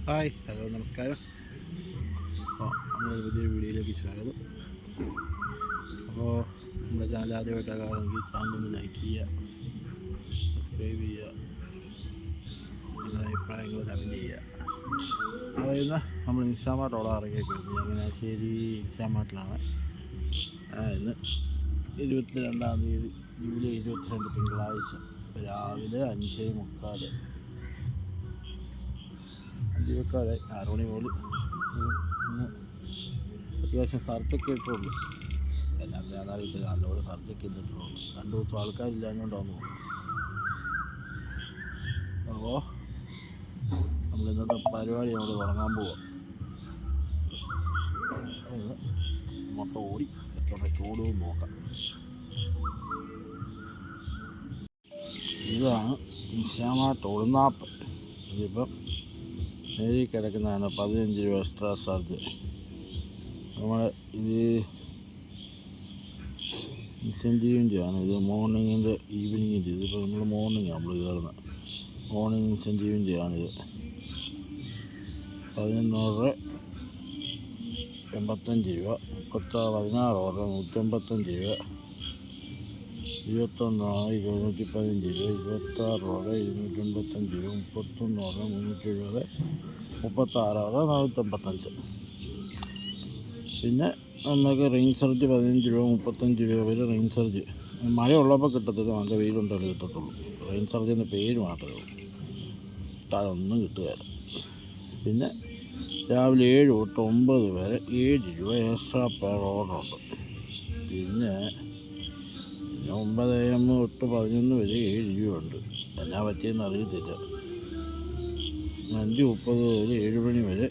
Hi hello നമസ്കാരം. അപ്പോൾ നമ്മളൊരു പുതിയ വീഡിയോയിലേക്ക് സ്വാഗതം. അപ്പോൾ നമ്മുടെ ചാനൽ ആദ്യമായിട്ടൊക്കെ കാണുമെങ്കിൽ ചാനൽ ലൈക്ക് ചെയ്യുക, സബ്സ്ക്രൈബ് ചെയ്യുക, നിങ്ങളുടെ അഭിപ്രായങ്ങൾ കമൻറ്റ് ചെയ്യുക. അപ്പോൾ ഇന്ന് നമ്മൾ ഇൻസ്റ്റാമാർട്ടോളം ഇറങ്ങിയേക്കുന്നത് ചങ്ങനാശ്ശേരി ഇൻസ്റ്റാമാർട്ടിലാണ്. ഇന്ന് 22-ാം തീയതി ജൂലൈ 22 തിങ്കളാഴ്ച രാവിലെ 5:45 6 മണി മുതൽ ഇന്ന് അത്യാവശ്യം സർട്ടൊക്കെ ഇട്ടുള്ളൂ. എല്ലാം അറിയത്തില്ല, നല്ലപോലെ സർട്ടൊക്കെ ഇട്ടിട്ടുള്ളൂ. 2 ദിവസം ആൾക്കാരില്ലാഞ്ഞുകൊണ്ടാന്ന് തോന്നുന്നു. അപ്പോൾ നമ്മൾ ഇന്നത്തെ പരിപാടി നമ്മൾ തുടങ്ങാൻ പോവാം. മൊത്തം ഓടി എത്രയ്ക്ക് ഓടുമെന്ന് നോക്കാം. ഇതാണ് ഇൻസ്റ്റാമാർട്ട് ഒളിനാപ്പ്. ഇതിപ്പം നേരി കിടക്കുന്നതാണ് 15 രൂപ എക്സ്ട്രാ ചാർജ്. നമ്മൾ ഇത് ഇൻസെൻറ്റീവിൻ്റെ ആണ്. ഇത് മോർണിംഗിൻ്റെ ഈവനിങ്ങിൻ്റെ. ഇതിപ്പോൾ നമ്മൾ മോർണിംഗാണ് നമ്മൾ കയറുന്നത്. മോർണിംഗ് ഇൻസെൻറ്റീവിൻ്റെ ആണിത്. 11.85 രൂപ, 16 ഓർഡർ 185 രൂപ, 21 215 രൂപ, 26 ഓർഡർ 285 രൂപ, 31 ഓർഡർ 370, 36 ഓർഡർ 485. പിന്നെ നമുക്ക് റെയിൻ സർജ് 15 രൂപ 35 രൂപ വരെ റെയിൻ സർജ്. മഴയുള്ളപ്പോൾ കിട്ടത്തില്ല, നല്ല വെയിലുണ്ടല്ലോ കിട്ടത്തുള്ളൂ. റെയിൻ സർജ് എന്ന പേര് മാത്രമേ ഉള്ളൂ, ഒന്നും കിട്ടുകയില്ല. പിന്നെ രാവിലെ 7 തൊട്ട് 9 വരെ 7 രൂപ എക്സ്ട്രാ പെർ ഓർഡറുണ്ട്. പിന്നെ 9 AM തൊട്ട് 11 വരെ 7 രൂപയുണ്ട്. എന്നാ പറ്റിയെന്ന് അറിയത്തില്ല. 5:30 മുതൽ 7 മണി വരെ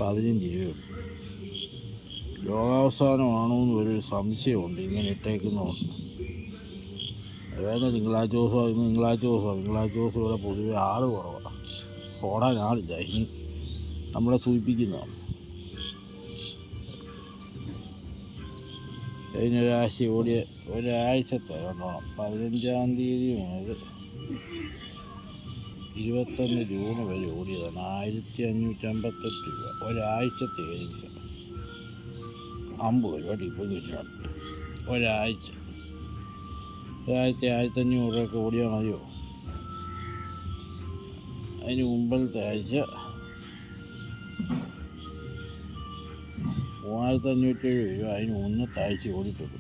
15 രൂപയുണ്ട്. ലോകാവസാനമാണോ എന്ന് ഒരു സംശയമുണ്ട് ഇങ്ങനെ ഇട്ടേക്കുന്നതുകൊണ്ട്. അതായത് തിങ്കളാഴ്ച ദിവസം ഇവിടെ പൊതുവെ ആൾ കുറവാണ്, ഓടാൻ ആളില്ല. ഇനി നമ്മളെ സൂചിപ്പിക്കുന്നതാണ്. കഴിഞ്ഞ ഒരാഴ്ചത്തെ കണ്ടോണം. 15-ാം തീയതി മുതൽ 21 ജൂൺ വരെ ഓടിയതാണ് 1558 രൂപ. ഒരാഴ്ചത്തെ ഏരിങ്സ് 50 രൂപ ടിപ്പും കിട്ടിയാണ്. ഒരാഴ്ച 1500 രൂപയൊക്കെ ഓടിയാൽ മതിയോ? അതിന് മുമ്പത്തെ ആഴ്ച 3507 രൂപ. അതിന് മുന്നത്തെ ആഴ്ച ഓടിയിട്ടുള്ളൂ.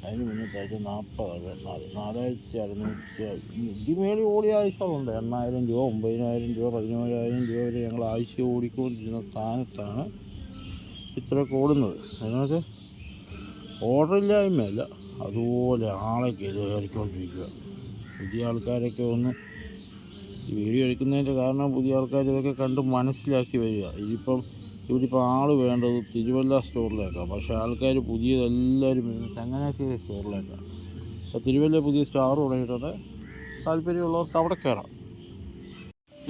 അതിന് മുന്നത്തെ ആഴ്ച 4600. ഇതിമേലെ ഓടിയ ആഴ്ചകളുണ്ട്. 8000 രൂപ, 9000 രൂപ, 17000 രൂപ വരെ ഞങ്ങൾ ആഴ്ച ഓടിക്കൊണ്ടിരുന്ന സ്ഥാനത്താണ് ഇത്രയൊക്കെ ഓടുന്നത്. അതിനൊക്കെ ഓർഡറില്ലായ്മയല്ല, അതുപോലെ ആളെ കയറിക്കൊണ്ടിരിക്കുക. പുതിയ ആൾക്കാരൊക്കെ ഒന്ന് ഈ വീഡിയോ എടുക്കുന്നതിൻ്റെ കാരണം പുതിയ ആൾക്കാർ ഇതൊക്കെ കണ്ട് മനസ്സിലാക്കി വരിക. ഇവരിപ്പോൾ ആൾ വേണ്ടത് തിരുവല്ല സ്റ്റോറിലേക്കാണ്. പക്ഷേ ആൾക്കാർ പുതിയതെല്ലാവരും ചങ്ങനാശ്ശേരി സ്റ്റോറിലേക്കാണ്. അപ്പോൾ തിരുവല്ല പുതിയ സ്റ്റോർ തുടങ്ങിയിട്ടുണ്ട്. താല്പര്യമുള്ളവർക്ക് അവിടെ കയറാം.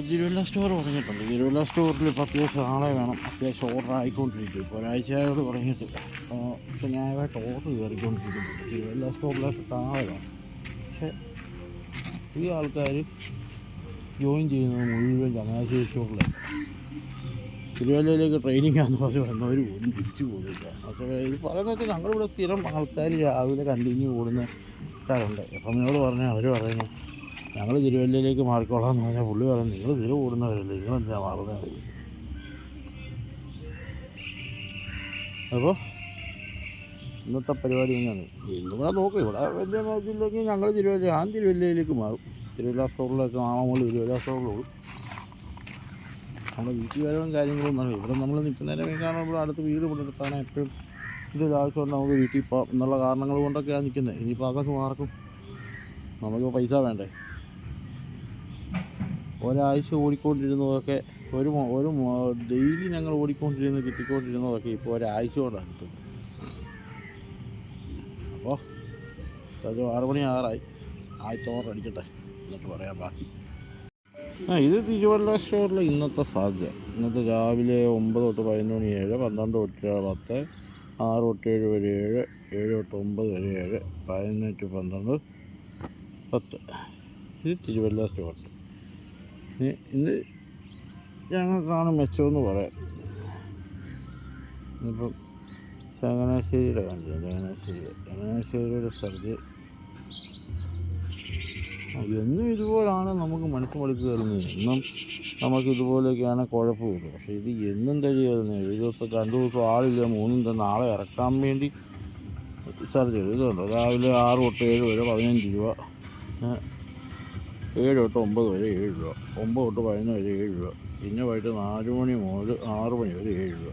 തിരുവല്ല സ്റ്റോർ തുടങ്ങിയിട്ടുണ്ട്. തിരുവല്ല സ്റ്റോറിൽ ഇപ്പോൾ അത്യാവശ്യം ആളെ വേണം. അത്യാവശ്യം ഓർഡർ ആയിക്കൊണ്ടിരിക്കും. ഇപ്പോൾ ഒരാഴ്ചയോട് തുടങ്ങിയിട്ടില്ല. പക്ഷേ ന്യായമായിട്ട് ഓർഡർ കയറിക്കൊണ്ടിരിക്കുന്നുണ്ട്. തിരുവല്ല സ്റ്റോറിലേക്ക് ആളെ വേണം. പക്ഷേ ഈ ആൾക്കാർ ജോയിൻ ചെയ്യുന്നത് മുഴുവൻ ചങ്ങനാശ്ശേരി സ്റ്റോറിലേക്ക്. തിരുവല്ലയിലേക്ക് ട്രെയിനിങ് ആണെന്ന് പറഞ്ഞ് വന്നവർ പോലും തിരിച്ചു പോകുന്നില്ല. പക്ഷേ ഇത് പറയുന്നത് ഞങ്ങളിവിടെ സ്ഥിരം ആൾക്കാർ രാവിലെ കണ്ടിന്യൂ ഓടുന്ന ആൾക്കാരുണ്ട്. അപ്പം എന്നോട് പറഞ്ഞാൽ അവർ പറയുന്നു ഞങ്ങൾ തിരുവല്ലയിലേക്ക് മാറിക്കോളാം എന്ന് പറഞ്ഞാൽ പുള്ളി പറഞ്ഞു നിങ്ങൾ സ്ഥിരം ഓടുന്നവരല്ലേ, നിങ്ങളെന്താ മാറുന്നത്? അപ്പോൾ ഇന്നത്തെ പരിപാടി ഇങ്ങനെ ഇന്നിവിടെ നോക്കും. ഇവിടെ വലിയ ഇതില്ലെങ്കിൽ ഞാൻ തിരുവല്ലയിലേക്ക് മാറും. തിരുവല്ല സ്റ്റോറിലേക്ക് മാറുമ്പോൾ തിരുവല്ല സ്റ്റോറിലോടും. നമ്മുടെ വീട്ടിൽ വരവും കാര്യങ്ങളും ഒന്നും ഇവിടെ നമ്മൾ നിൽക്കുന്നതിനെ കാരണം ഇവിടെ അടുത്ത് വീട് കൊണ്ടെടുത്താണ്. എപ്പോഴും ഇതൊരു ആവശ്യമുണ്ട് നമുക്ക് വീട്ടിൽ പോകാം എന്നുള്ള കാരണങ്ങൾ കൊണ്ടൊക്കെയാണ് നിൽക്കുന്നത്. ഇനിയിപ്പോൾ അതൊക്കെ മാർക്കും. നമുക്ക് പൈസ വേണ്ടേ? ഒരാഴ്ച ഓടിക്കൊണ്ടിരുന്നതൊക്കെ ഒരു ഡെയിലി ഞങ്ങൾ കിട്ടിക്കൊണ്ടിരുന്നതൊക്കെ ഇപ്പോൾ ഒരാഴ്ച കൊണ്ടാണ് കിട്ടുന്നത്. അപ്പോൾ ഒരു 6 മണി ആറായി. ആദ്യത്തെ ഓർഡർ അടിക്കട്ടെ എന്നിട്ട് പറയാം ബാക്കി. ഇത് തിരുവല്ല സ്റ്റോറിലെ ഇന്നത്തെ സാധ്യത. ഇന്നത്തെ രാവിലെ 9 തൊട്ട് 11 മണി 7, 12 തൊട്ട് 10, 6 തൊട്ട് 7 വരെ 7, 7 തൊട്ട് 9 വരെ 7, 11 to 12, 10. ഇത് തിരുവല്ല സ്റ്റോട്ട്. ഇത് ഞങ്ങൾക്കാണ് മെച്ചമെന്ന് പറയാം. ഇപ്പം ചങ്ങനാശ്ശേരിയുടെ കണ്ടില്ല, ചങ്ങനാശ്ശേരിയുടെ സ്ഥലത്ത് എന്നും ഇതുപോലാണ് നമുക്ക് മനസ്സ് മടുക്ക് കയറുന്നത്. എന്നും നമുക്ക് ഇതുപോലെയൊക്കെയാണ് കുഴപ്പമില്ല. പക്ഷേ ഇത് എന്നും തരി കയറുന്നത്. 7 ദിവസം 2 ദിവസം ആളില്ല, 3 ദിവസം നാളെ ഇറക്കാൻ വേണ്ടി സർജ് ചെയ്തു. ഇതുണ്ടോ, രാവിലെ 6 തൊട്ട് 7 വരെ 15 രൂപ, 7 തൊട്ട് 9 വരെ 7 രൂപ, 9 തൊട്ട് 11 വരെ 7 രൂപ, പിന്നെ വൈകിട്ട് 4 മണി മുതൽ 6 മണി വരെ 7 രൂപ.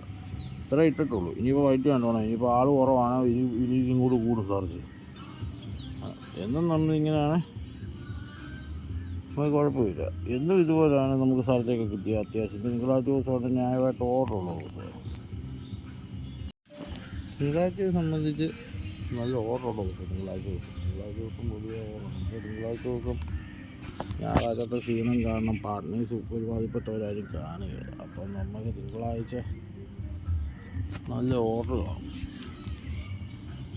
ഇത്ര ഇട്ടിട്ടുള്ളൂ. ഇനിയിപ്പോൾ വൈകിട്ട് കണ്ടോണം. ഇനിയിപ്പോൾ ആൾ കുറവാണ്, ഇനിയും കൂടെ കൂടും ചാർജ്. എന്നും നമ്മളിങ്ങനെയാണ്, നമുക്ക് കുഴപ്പമില്ല. എന്നും ഇതുപോലെയാണ് നമുക്ക് സ്ഥലത്തേക്ക് കിട്ടിയ അത്യാവശ്യം. തിങ്കളാഴ്ച ദിവസമായിട്ട് ന്യായമായിട്ട് ഓർഡറുള്ള ദിവസം. തിങ്കളാഴ്ചയെ സംബന്ധിച്ച് നല്ല ഓർഡറുള്ള ദിവസം തിങ്കളാഴ്ച ദിവസം പൊതുവെ ഓർഡറുണ്ട്. തിങ്കളാഴ്ച ദിവസം ഞായറാഴ്ചത്തെ ക്ഷീണം കാരണം പാർട്ട്നേഴ്സ് ഒരുമാതിരിപ്പെട്ടവരാരും കാണുകയില്ല. അപ്പം നമുക്ക് തിങ്കളാഴ്ച നല്ല ഓർഡർ കാണും.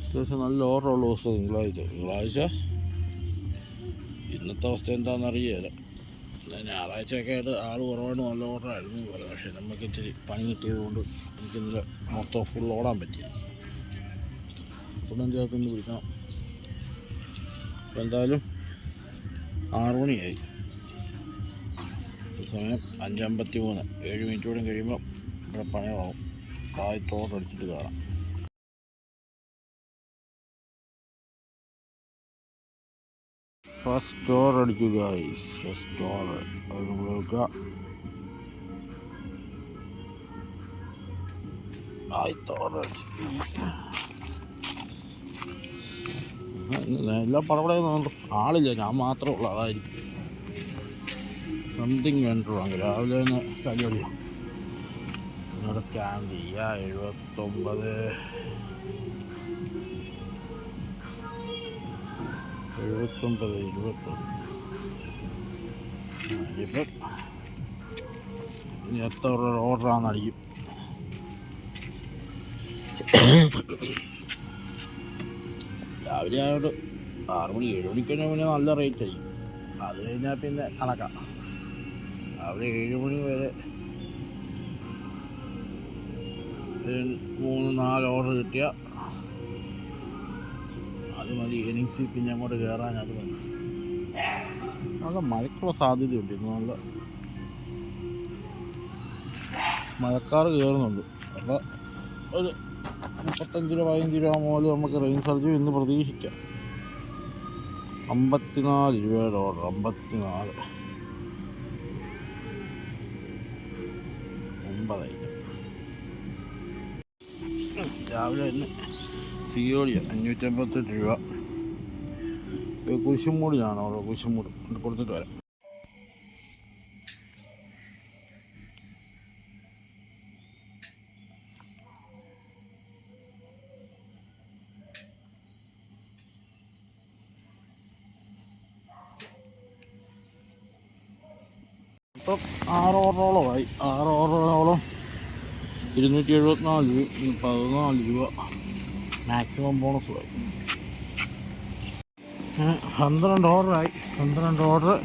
അത്യാവശ്യം നല്ല ഓർഡറുള്ള ദിവസം തിങ്കളാഴ്ച. ഇന്നത്തെ അവസ്ഥ എന്താണെന്നറിയില്ല. ഞായറാഴ്ചയൊക്കെ ആയിട്ട് ആൾ കുറവായിട്ട് നല്ല ഓർഡറായിരുന്നു പോലെ. പക്ഷേ നമുക്ക് ഇച്ചിരി പണി കിട്ടിയത് കൊണ്ട് എനിക്കിന്നലെ മൊത്തം ഫുൾ ഓടാൻ പറ്റിയ. ഫുള്ളും ചേർത്ത് പിടിക്കണം. അപ്പോൾ എന്തായാലും 6 മണിയായി. സമയം 5:53. 7 മിനിറ്റ് കൂടെ കഴിയുമ്പോൾ ഇവിടെ പണിയാവും. ആദ്യത്തെ ഓർഡർ അടിച്ചിട്ട് കയറാം. ഫസ്റ്റ് ഓർഡർ അടിച്ചു ഗൈസ്. ഫസ്റ്റ് ഓർഡർ ആദ്യത്തെ ഓർഡർ അടിച്ചു. എല്ലാം പടപടയുന്നുണ്ട്. ആളില്ല, ഞാൻ മാത്രമേ ഉള്ളൂ. അതായിരിക്കും സംതിങ് വേണ്ടു. അങ്ങ് രാവിലെ തന്നെ കളിയോ നിങ്ങളുടെ സ്കാൻ ചെയ്യുക. 79 ഇപ്പം ഇനി എത്ര ഓർഡറാണെന്നടിക്കും. രാവിലെ ആയോണ്ട് 6 മണി 7 മണിക്ക് കഴിഞ്ഞാൽ പിന്നെ നല്ല റേറ്റ് ആയി. അത് കഴിഞ്ഞാൽ പിന്നെ കണക്കാം. രാവിലെ 7 മണി വരെ 3-4 ഓർഡർ കിട്ടിയാൽ അത് മതി. ഏണിങ്സ് പിന്നെ അങ്ങോട്ട് കയറാൻ അത് മതി. നല്ല മഴയ്ക്കുള്ള സാധ്യതയുണ്ട്. ഇന്ന് നല്ല മഴക്കാറ് കയറുന്നുണ്ട്. അപ്പോൾ ഒരു 35 രൂപ 15 രൂപ മുതൽ നമുക്ക് റെയിൻ സർജ് ഇന്ന് പ്രതീക്ഷിക്കാം. 54 രൂപയുടെ ഓർഡർ. 54 9 രാവിലെ തന്നെ സിയോടിയ 558 രൂപ. കുരിശുമൂടിലാണ് ഓരോ കുരിശുമൂട് കൊടുത്തിട്ട് വരാം. ഇപ്പം 6 ഓർഡറോളമായി. 6 ഓർഡറോളം 274 രൂപ, 14 രൂപ മാക്സിമം ബോണസുമായി. 12 ഓർഡറായി. 12 ഓർഡർ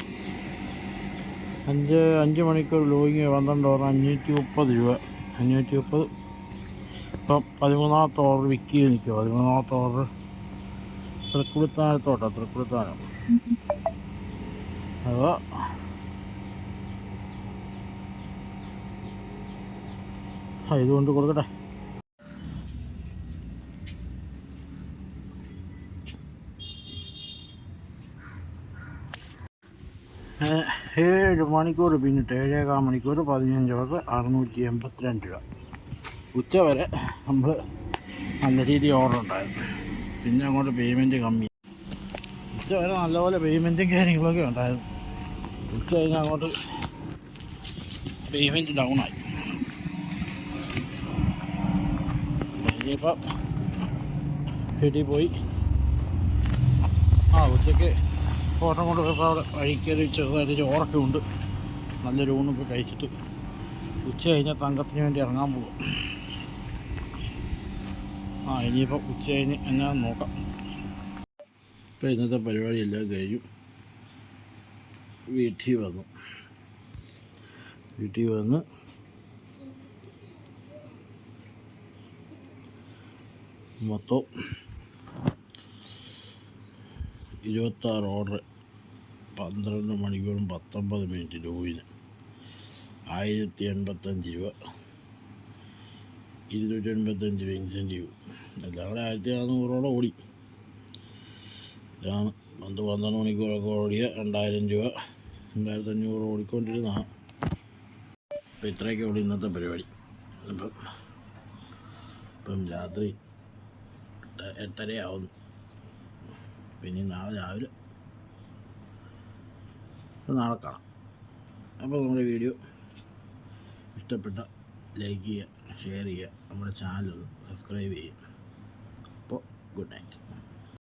5 മണിക്കൂർ ലോഗിങ്. 12 ഓർഡർ 530 രൂപ. 530. ഇപ്പം 13ാമത്തെ ഓർഡർ വിൽക്കി നിൽക്കുക. 13ാമത്തെ ഓർഡർ തൃക്കുടിത്താനം. അതോ ഇതുകൊണ്ട് കൊടുക്കട്ടെ. 7 മണിക്കൂർ പിന്നിട്ട് 7.25 മണിക്കൂർ 15 ഓർഡർ 682 രൂപ. ഉച്ച വരെ നമ്മൾ നല്ല രീതിയിൽ ഓർഡർ ഉണ്ടായിരുന്നു. പിന്നെ അങ്ങോട്ട് പേയ്മെൻറ്റ് കമ്മി. ഉച്ച വരെ നല്ലപോലെ പേയ്മെൻറ്റും കാര്യങ്ങളൊക്കെ ഉണ്ടായിരുന്നു. ഉച്ച കഴിഞ്ഞാൽ അങ്ങോട്ട് പേയ്മെൻറ്റ് ഡൗണായി. ഇനിയിപ്പം വീട്ടിൽ പോയി ഉച്ചയ്ക്ക് ഓട്ടം കൊണ്ട് പോയപ്പോൾ അവിടെ വഴിക്കറി ചെറുതായിട്ട് ചോറൊക്കെ ഉണ്ട്. നല്ലൊരു ഊണൊക്കെ കഴിച്ചിട്ട് ഉച്ച കഴിഞ്ഞാൽ തങ്കത്തിന് വേണ്ടി ഇറങ്ങാൻ പോകും. ഇനിയിപ്പോൾ ഉച്ച കഴിഞ്ഞ് എന്നാ നോക്കാം. ഇപ്പോൾ ഇന്നത്തെ പരിപാടി എല്ലാം കഴിഞ്ഞു. വീട്ടിൽ വന്ന് മൊത്തം 26 ഓർഡർ 12 മണിക്കൂറും 19 മിനിറ്റ് രൂപീന് 1085 രൂപ 285 രൂപ ഇൻസെൻറ്റീവ് എല്ലാം കൂടെ 1400 ഓടി. ഇതാണ് 12 മണിക്കൂറൊക്കെ ഓടിയ 2000 രൂപ 2500 ഓടിക്കൊണ്ടിരുന്നതാണ്. അപ്പോൾ ഇത്രയൊക്കെ ഉള്ളൂ ഇന്നത്തെ പരിപാടി. ഇപ്പം രാത്രി 8:30 ആവുന്നു. പിന്നെ നാളെ രാവിലെ കാണാം. അപ്പോൾ നമ്മുടെ വീഡിയോ ഇഷ്ടപ്പെട്ട ലൈക്ക് ചെയ്യുക, ഷെയർ ചെയ്യുക, നമ്മുടെ ചാനൽ സബ്സ്ക്രൈബ് ചെയ്യുക. അപ്പോൾ ഗുഡ് നൈറ്റ്.